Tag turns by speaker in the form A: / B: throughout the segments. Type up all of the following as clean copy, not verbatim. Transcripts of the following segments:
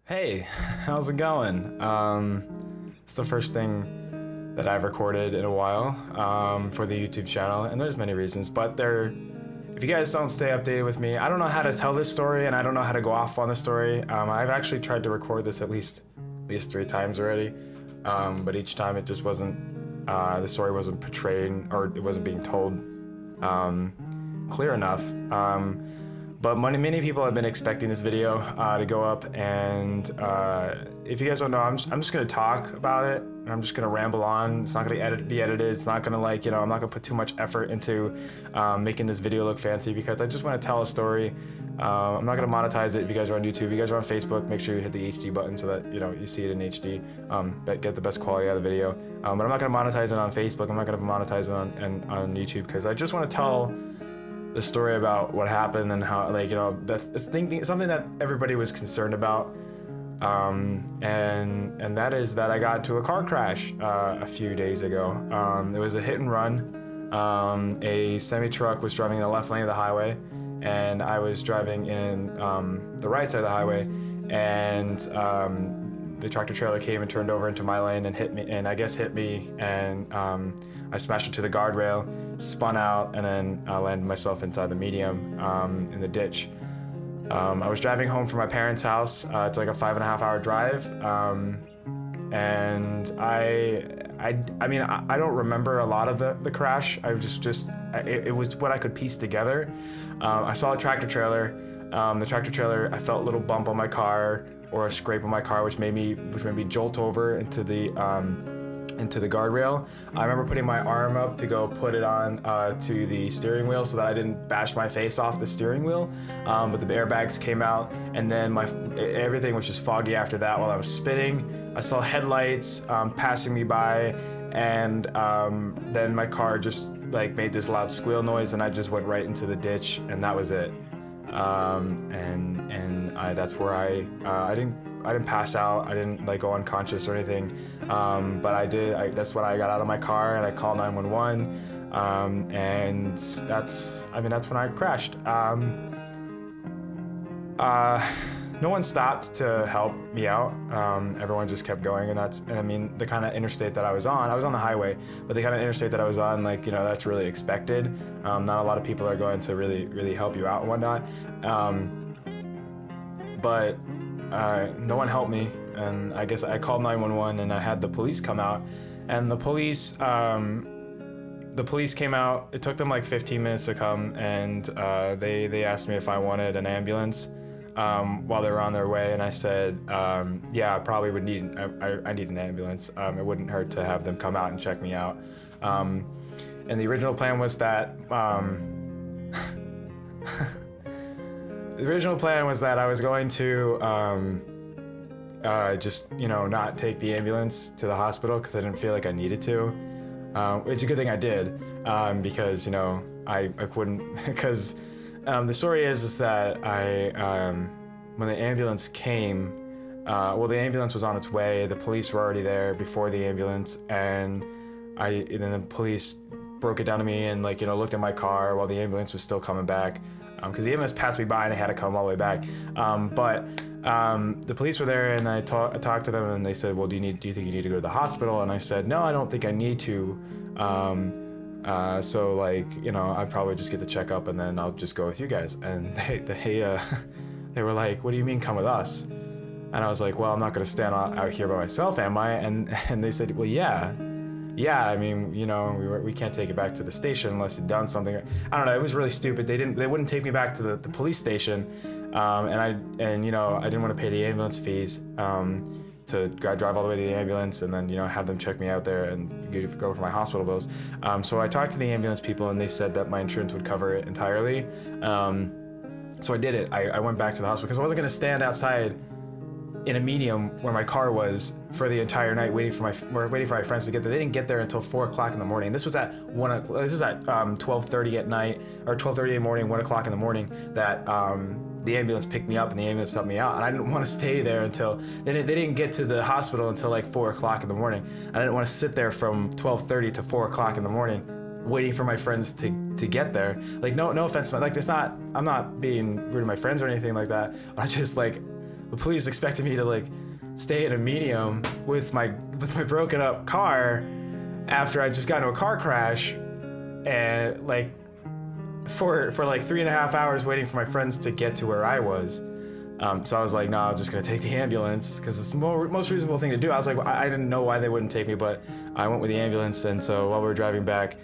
A: Hey, how's it going? It's the first thing that I've recorded in a while for the YouTube channel, and there's many reasons, but if you guys don't stay updated with me, I don't know how to tell this story, and I don't know how to go off on the story. I've actually tried to record this at least 3 times already, but each time it just wasn't, the story wasn't portrayed, or it wasn't being told clear enough. But many people have been expecting this video to go up, and if you guys don't know, I'm just gonna talk about it. I'm just gonna ramble on. It's not gonna be edited. It's not gonna I'm not gonna put too much effort into making this video look fancy because I just want to tell a story. I'm not gonna monetize it. If you guys are on YouTube, if you guys are on Facebook, make sure you hit the HD button so that you see it in HD. Get the best quality out of the video. But I'm not gonna monetize it on Facebook. I'm not gonna monetize it on YouTube because I just want to tell the story about what happened and how, that's something that everybody was concerned about, and that is that I got into a car crash a few days ago. It was a hit and run. A semi truck was driving in the left lane of the highway, and I was driving in the right side of the highway, and the tractor trailer came and turned over into my lane and hit me, and I smashed into the guardrail, spun out, and then I landed myself inside the medium in the ditch. I was driving home from my parents' house. It's like a 5.5-hour drive, and I mean I don't remember a lot of the crash. I it was what I could piece together. I saw a tractor trailer. The tractor trailer, I felt a little bump on my car or a scrape on my car, which made me jolt over into the guardrail. I remember putting my arm up to go put it on to the steering wheel so that I didn't bash my face off the steering wheel. But the airbags came out, and then everything was just foggy after that while I was spinning. I saw headlights passing me by, and then my car just made this loud squeal noise, and I just went right into the ditch, and that was it. That's where I didn't pass out. I didn't go unconscious or anything, but that's when I got out of my car and I called 911, and that's when I crashed. No one stopped to help me out. Everyone just kept going, and I mean, the kind of interstate that I was on the highway, but the kind of interstate that I was on, that's really expected. Not a lot of people are going to really help you out and whatnot. But no one helped me, and I guess I called 911, and I had the police come out, and the police came out. It took them like 15 minutes to come, and they asked me if I wanted an ambulance while they were on their way, and I said, yeah, I probably would need. I need an ambulance. It wouldn't hurt to have them come out and check me out. And the original plan was that. The original plan was that I was going to just not take the ambulance to the hospital because I didn't feel like I needed to. It's a good thing I did, because I couldn't, because the story is that when the ambulance came, well, the ambulance was on its way. The police were already there before the ambulance, and then the police broke it down to me and looked at my car while the ambulance was still coming back. Because the ambulance passed me by and I had to come all the way back. But the police were there, and I talked to them, and they said, well, do you think you need to go to the hospital? And I said, no, I don't think I need to. So I'd probably just get the checkup, and then I'll just go with you guys. And they were like, what do you mean come with us? And I was like, well, I'm not gonna stand out here by myself, am I? And they said, well, yeah, I mean, we can't take it back to the station unless you've done something. I don't know. It was really stupid. They wouldn't take me back to the police station, and I didn't want to pay the ambulance fees to drive all the way to the ambulance and then have them check me out there and go for my hospital bills. So I talked to the ambulance people, and they said that my insurance would cover it entirely. So I did it. I went back to the hospital because I wasn't going to stand outside in a medium where my car was for the entire night waiting for my friends to get there. They didn't get there until 4 o'clock in the morning. This was at 12:30 at night, or 12:30 in the morning, 1 o'clock in the morning, that the ambulance picked me up and the ambulance helped me out. And I didn't want to stay there until they didn't get to the hospital until 4 o'clock in the morning. I didn't want to sit there from 12:30 to 4 o'clock in the morning waiting for my friends to get there. No offense, it's not, I'm not being rude to my friends or anything like that. I just the police expected me to like stay in a medium with my broken up car after I just got into a car crash, and like for like 3.5 hours waiting for my friends to get to where I was. So I was like, no, I'm just gonna take the ambulance because it's the most reasonable thing to do. I was like, I didn't know why they wouldn't take me, but I went with the ambulance. And so while we were driving back,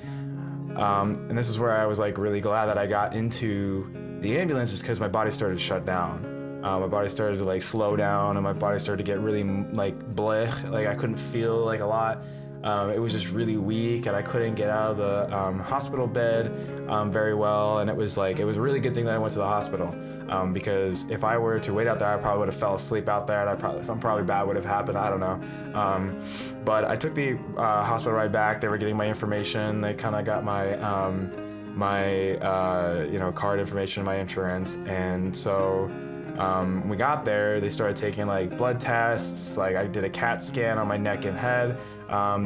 A: and this is where I was like really glad that I got into the ambulance, is because my body started to shut down. My body started to like slow down, and my body started to get really like blech. Like I couldn't feel like a lot. It was just really weak, and I couldn't get out of the hospital bed very well. And it was a really good thing that I went to the hospital, because if I were to wait out there, I probably would have fell asleep out there, and something probably bad would have happened. I don't know. But I took the hospital ride back. They were getting my information. They kind of got my card information, my insurance, and so. We got there, they started taking like blood tests, like I did a CAT scan on my neck and head.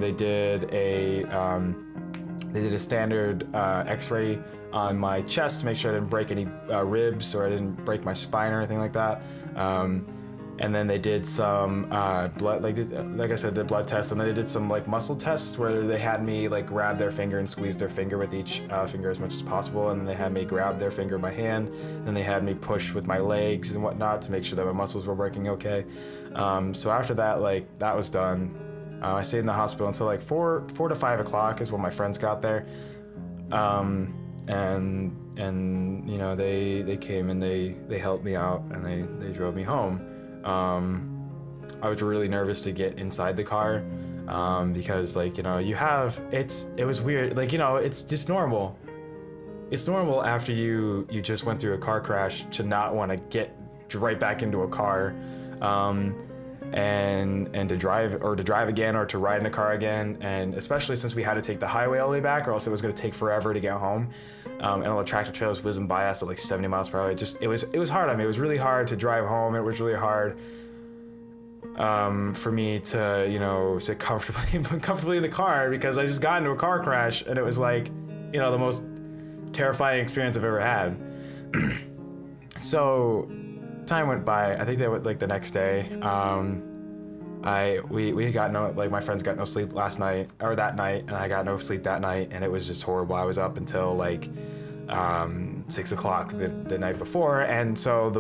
A: They did a standard x-ray on my chest to make sure I didn't break any ribs, or I didn't break my spine or anything like that. And then they did some blood, like I said, the blood tests, and then they did some like muscle tests where they had me like grab their finger and squeeze their finger with each finger as much as possible, and then they had me grab their finger in my hand, and they had me push with my legs and whatnot to make sure that my muscles were working okay. So after that, like that was done, I stayed in the hospital until like 4 to 5 o'clock is when my friends got there. And you know, they came and they helped me out, and they drove me home. I was really nervous to get inside the car, because like, you know, it was weird, like, you know, it's just normal. It's normal after you just went through a car crash to not want to get right back into a car, and to drive again, or to ride in a car again, and especially since we had to take the highway all the way back, or else it was going to take forever to get home. And all the tractor trailers whizzing by us at like 70 miles per hour. It was hard on me. It was really hard to drive home. It was really hard for me to, you know, sit comfortably in the car, because I just got into a car crash, and it was like, you know, the most terrifying experience I've ever had. So time went by. I think that was like the next day. We got my friends got no sleep last night, or that night, and I got no sleep that night, and it was just horrible. I was up until like 6 o'clock the night before, and so I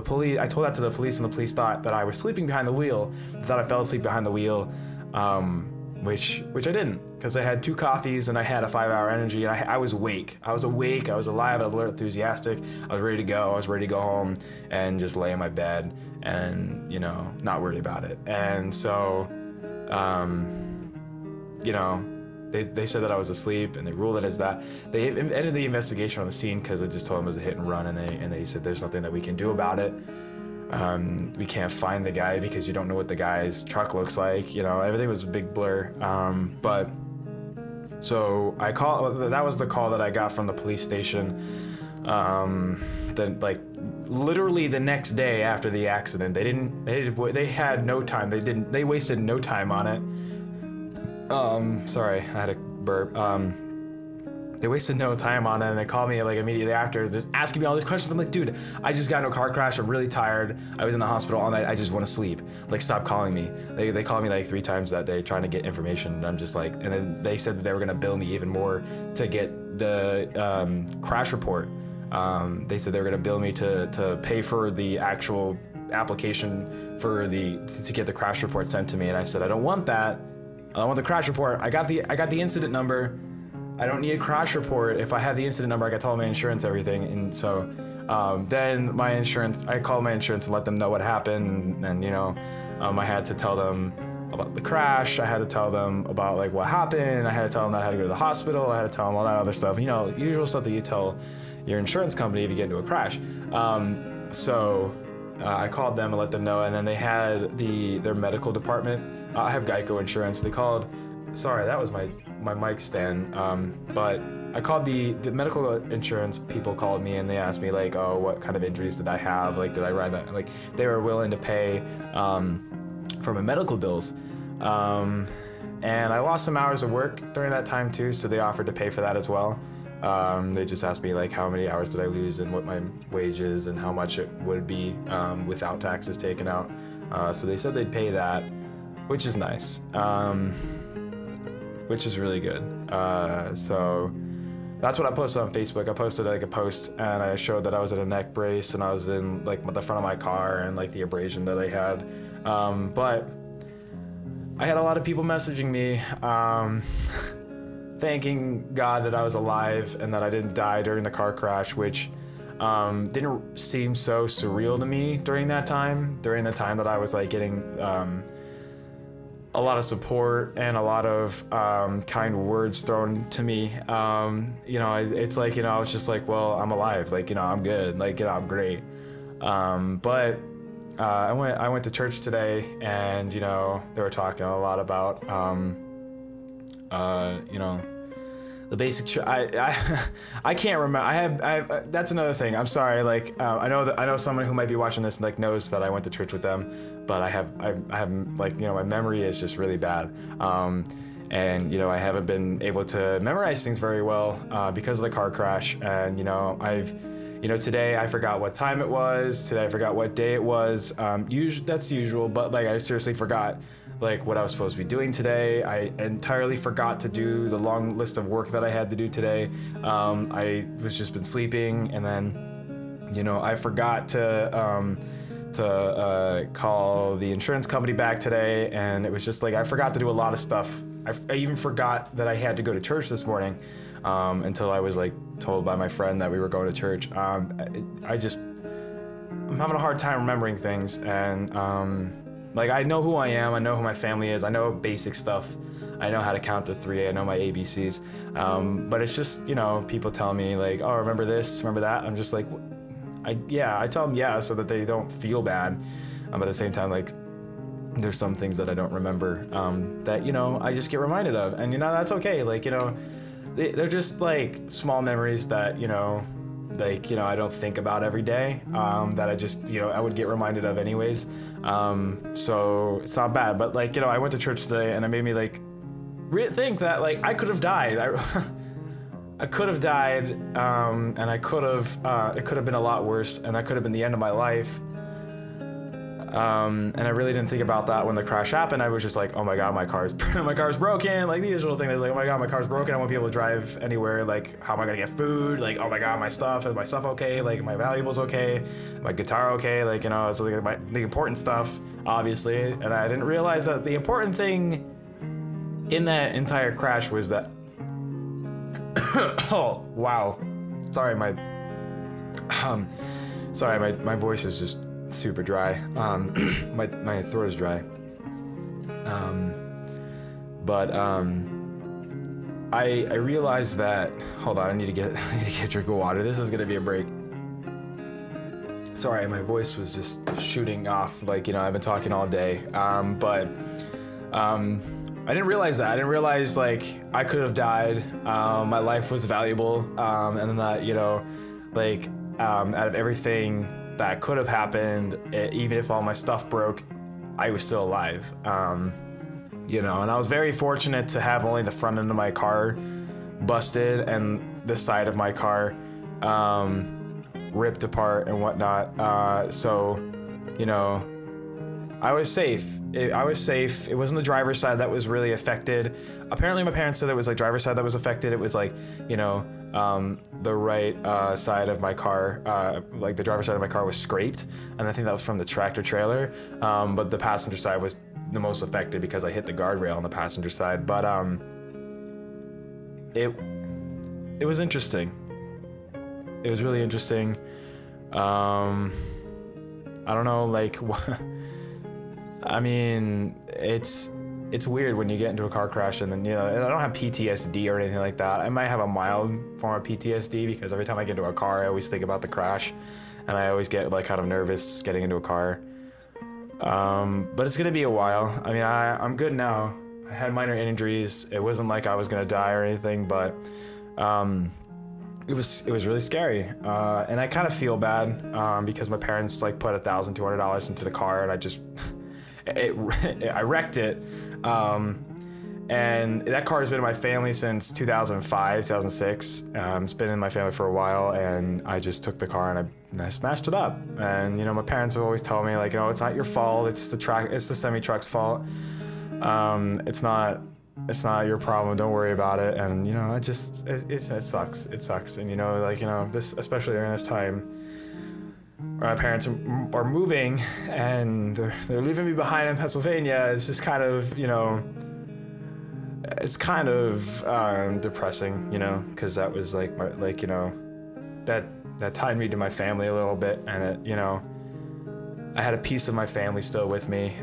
A: told that to the police, and the police thought that I was sleeping behind the wheel. They thought I fell asleep behind the wheel, which I didn't, because I had 2 coffees and I had a 5-hour energy, and I was awake. I was awake. I was alive. I was alert, enthusiastic. I was ready to go. I was ready to go home and just lay in my bed and, you know, not worry about it. And so, you know, they said that I was asleep, and they ruled it as that. They ended the investigation on the scene because I just told them it was a hit and run, and they said there's nothing that we can do about it. We can't find the guy because you don't know what the guy's truck looks like. You know, everything was a big blur. But so that was the call that I got from the police station. Then like literally the next day after the accident, they had no time. They wasted no time on it. Sorry, I had a burp. They wasted no time on it, and they called me like immediately after, just asking me all these questions. I'm like, dude, I just got into a car crash. I'm really tired. I was in the hospital all night. I just want to sleep. Like, stop calling me. They called me like 3 times that day trying to get information. And I'm just like, and then they said that they were gonna bill me even more to get the crash report. They said they were gonna bill me to pay for the actual application for to get the crash report sent to me. And I said, I don't want that. I don't want the crash report. I got the incident number. I don't need a crash report. If I had the incident number, I got to tell my insurance everything. And so then I called my insurance and let them know what happened. And you know, I had to tell them about the crash. I had to tell them about like what happened. I had to tell them that I had to go to the hospital. I had to tell them all that other stuff. You know, usual stuff that you tell your insurance company if you get into a crash. I called them and let them know. And then they had their medical department. I have Geico insurance. They called. Sorry, that was my mic stand. But I called the medical insurance people called me, and they asked me like, oh, what kind of injuries did I have? Like, did I ride that? Like, they were willing to pay for my medical bills. And I lost some hours of work during that time too, so they offered to pay for that as well. They just asked me like how many hours did I lose and what my wage is and how much it would be without taxes taken out. So they said they'd pay that, which is nice, which is really good. So that's what I posted on Facebook. I posted like a post and I showed that I was at a neck brace and I was in like the front of my car and like the abrasion that I had. But I had a lot of people messaging me, thanking God that I was alive and that I didn't die during the car crash, which didn't seem so surreal to me during the time that I was like getting a lot of support and a lot of kind words thrown to me. You know, it's like, you know, I was just like, well, I'm alive, like, you know, I'm good, like, you know, I'm great. But I went to church today, and you know, they were talking a lot about you know, the basic. I can't remember. I have. That's another thing. I'm sorry. Like I know someone who might be watching this like knows that I went to church with them, but I have like, you know, my memory is just really bad. And you know, I haven't been able to memorize things very well because of the car crash. And you know, you know, today I forgot what time it was. Today I forgot what day it was. That's usual, but like I seriously forgot like what I was supposed to be doing today. I entirely forgot to do the long list of work that I had to do today. I was just been sleeping, and then, you know, I forgot to call the insurance company back today, and it was just like I forgot to do a lot of stuff. I even forgot that I had to go to church this morning until I was like told by my friend that we were going to church. I'm having a hard time remembering things, and like I know who I am, I know who my family is, I know basic stuff, I know how to count to 3, I know my ABCs, but it's just, you know, people tell me like, oh, remember this, remember that. I'm just like, I tell them yeah, so that they don't feel bad, but at the same time, like, there's some things that I don't remember that, you know, I just get reminded of, and you know, that's okay. Like, you know, they're just like small memories that, you know, like, you know, I don't think about every day, that I just, you know, I would get reminded of anyways. So it's not bad, but like, you know, I went to church today and it made me like think that like I could have died. I could have died, and I could have, it could have been a lot worse, and that could have been the end of my life. And I really didn't think about that when the crash happened. I was just like, oh my God, my car's broken. Like the usual thing is like, oh my God, my car's broken. I won't be able to drive anywhere. Like, how am I gonna get food? Like, oh my God, my stuff, is my stuff okay? Like, my valuables okay? My guitar okay? Like, you know, it's like the important stuff, obviously. And I didn't realize that the important thing in that entire crash was that, oh, wow. Sorry, my voice is just super dry. My throat is dry. I realized that, hold on, I need to get a drink of water. This is gonna be a break. Sorry, my voice was just shooting off, like, you know, I've been talking all day. I didn't realize that. I didn't realize like I could have died. My life was valuable, and then that, you know, like out of everything that could have happened, even if all my stuff broke, I was still alive. You know, and I was very fortunate to have only the front end of my car busted and the side of my car ripped apart and whatnot. So, you know, I was safe. I was safe. It wasn't the driver's side that was really affected. Apparently my parents said it was like driver's side that was affected. It was like, you know, the right side of my car, like the driver's side of my car was scraped, and I think that was from the tractor trailer. But the passenger side was the most affected because I hit the guardrail on the passenger side. But it was interesting. It was really interesting. I don't know, like, I mean, it's weird when you get into a car crash, and then, you know, I don't have PTSD or anything like that. I might have a mild form of PTSD because every time I get into a car, I always think about the crash, and I always get like kind of nervous getting into a car. But it's gonna be a while. I mean, I'm good now. I had minor injuries. It wasn't like I was gonna die or anything, but it was really scary, and I kind of feel bad because my parents like put $1,200 into the car, and I just I wrecked it, And that car has been in my family since 2005, 2006. It's been in my family for a while, and I just took the car and I smashed it up. And you know, my parents have always told me, like, you know, it's not your fault. It's the semi truck's fault. It's not your problem. Don't worry about it. And you know, it sucks. It sucks. And you know, like, you know, this, especially during this time, my parents are moving and they're leaving me behind in Pennsylvania. It's just kind of, you know, it's kind of depressing, you know, because that was like you know, that tied me to my family a little bit, and it, you know, I had a piece of my family still with me,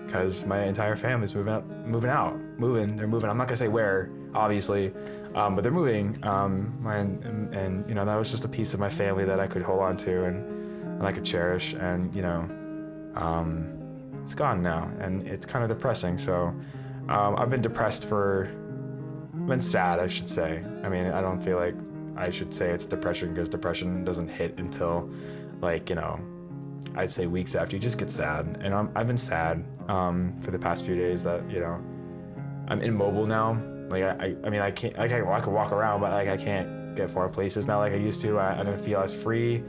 A: because my entire family's moving. They're moving. I'm not gonna say where, obviously, but they're moving. And you know, that was just a piece of my family that I could hold on to and I could cherish, and you know, it's gone now, and it's kind of depressing. So. I've been sad, I should say. I mean, I don't feel like I should say it's depression, because depression doesn't hit until, like, you know, I'd say weeks after. You just get sad, and I've been sad for the past few days that, you know, I'm immobile now. Like, I mean, I can walk around, but like I can't get far places now like I used to. I don't feel as free.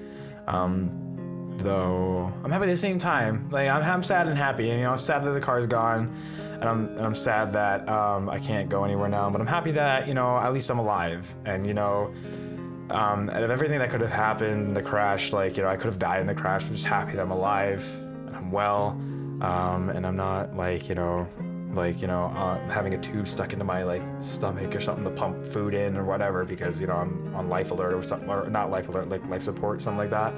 A: Though I'm happy at the same time. Like, I'm sad and happy, and you know, I'm sad that the car's gone, and I'm sad that I can't go anywhere now. But I'm happy that, you know, at least I'm alive, and you know, out of everything that could have happened in the crash, like, you know, I could have died in the crash. I'm just happy that I'm alive and I'm well, and I'm not like, you know, having a tube stuck into my like stomach or something to pump food in or whatever, because, you know, I'm on life alert or something, or not life alert, like life support, something like that.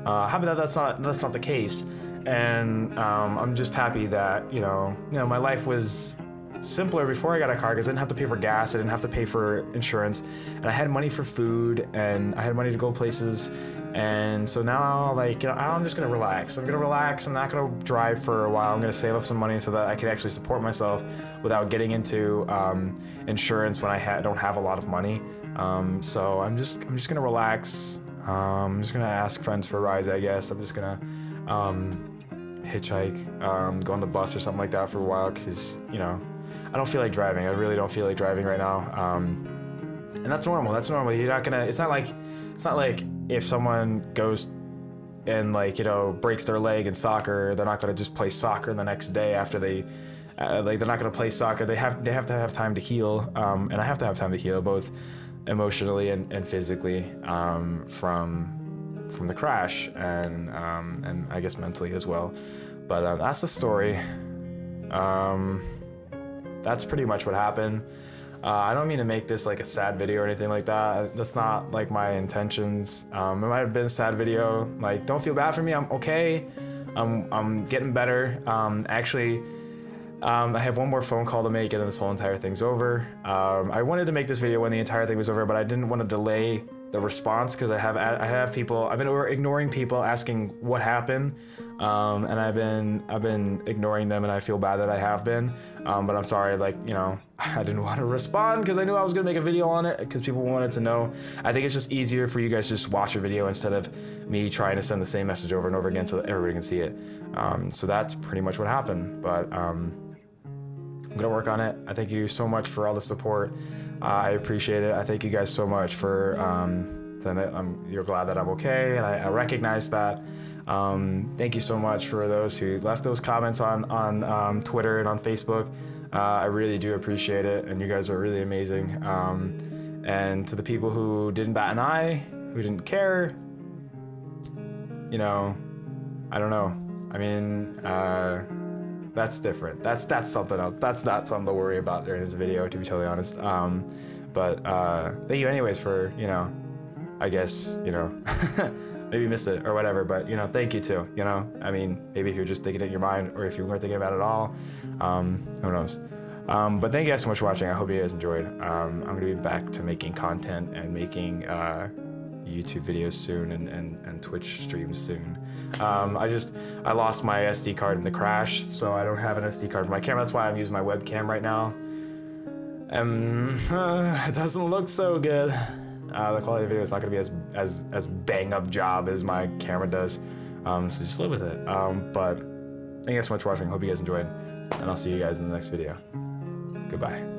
A: Happy that that's not the case, and I'm just happy that, you know, my life was simpler before I got a car, because I didn't have to pay for gas, I didn't have to pay for insurance, and I had money for food, and I had money to go places. And so now, like, you know, I'm just gonna relax. I'm not gonna drive for a while. I'm gonna save up some money so that I can actually support myself without getting into insurance when I don't have a lot of money. So I'm just gonna relax. I'm just gonna ask friends for rides, I guess. I'm just gonna hitchhike, go on the bus or something like that for a while, because, you know, I don't feel like driving. I really don't feel like driving right now. And that's normal. You're not gonna. It's not like if someone goes and, like, you know, breaks their leg in soccer, they're not gonna just play soccer the next day after they, like, they're not gonna play soccer. They have to have time to heal, and I have to have time to heal, both emotionally and physically, from the crash, and I guess mentally as well. But that's the story. That's pretty much what happened. I don't mean to make this like a sad video or anything like that. That's not like my intentions. It might have been a sad video. Like, don't feel bad for me. I'm okay. I'm getting better. Actually, I have one more phone call to make, and then this whole entire thing's over. I wanted to make this video when the entire thing was over, but I didn't want to delay the response, because I have people. I've been ignoring people asking what happened, and I've been ignoring them, and I feel bad that I have been. But I'm sorry, like, you know, I didn't want to respond because I knew I was gonna make a video on it, because people wanted to know. I think it's just easier for you guys to just watch a video instead of me trying to send the same message over and over again so that everybody can see it. So that's pretty much what happened. But I'm gonna work on it. I thank you so much for all the support. I appreciate it. I thank you guys so much for saying that you're glad that I'm okay, and I recognize that. Thank you so much for those who left those comments on Twitter and on Facebook. I really do appreciate it, and you guys are really amazing. And to the people who didn't bat an eye, who didn't care, you know, I don't know. I mean, that's different. That's something else. That's not something to worry about during this video, to be totally honest. But thank you anyways for, you know, I guess, you know, maybe you missed it or whatever, but, you know, thank you too, you know. I mean, maybe if you're just thinking it in your mind, or if you weren't thinking about it at all, who knows. But thank you guys so much for watching. I hope you guys enjoyed. I'm gonna be back to making content and making YouTube videos soon, and Twitch streams soon. I lost my SD card in the crash, so I don't have an SD card for my camera. That's why I'm using my webcam right now. It doesn't look so good. The quality of the video is not gonna be as bang up job as my camera does. So just live with it. But thank you guys so much for watching. Hope you guys enjoyed, and I'll see you guys in the next video. Goodbye.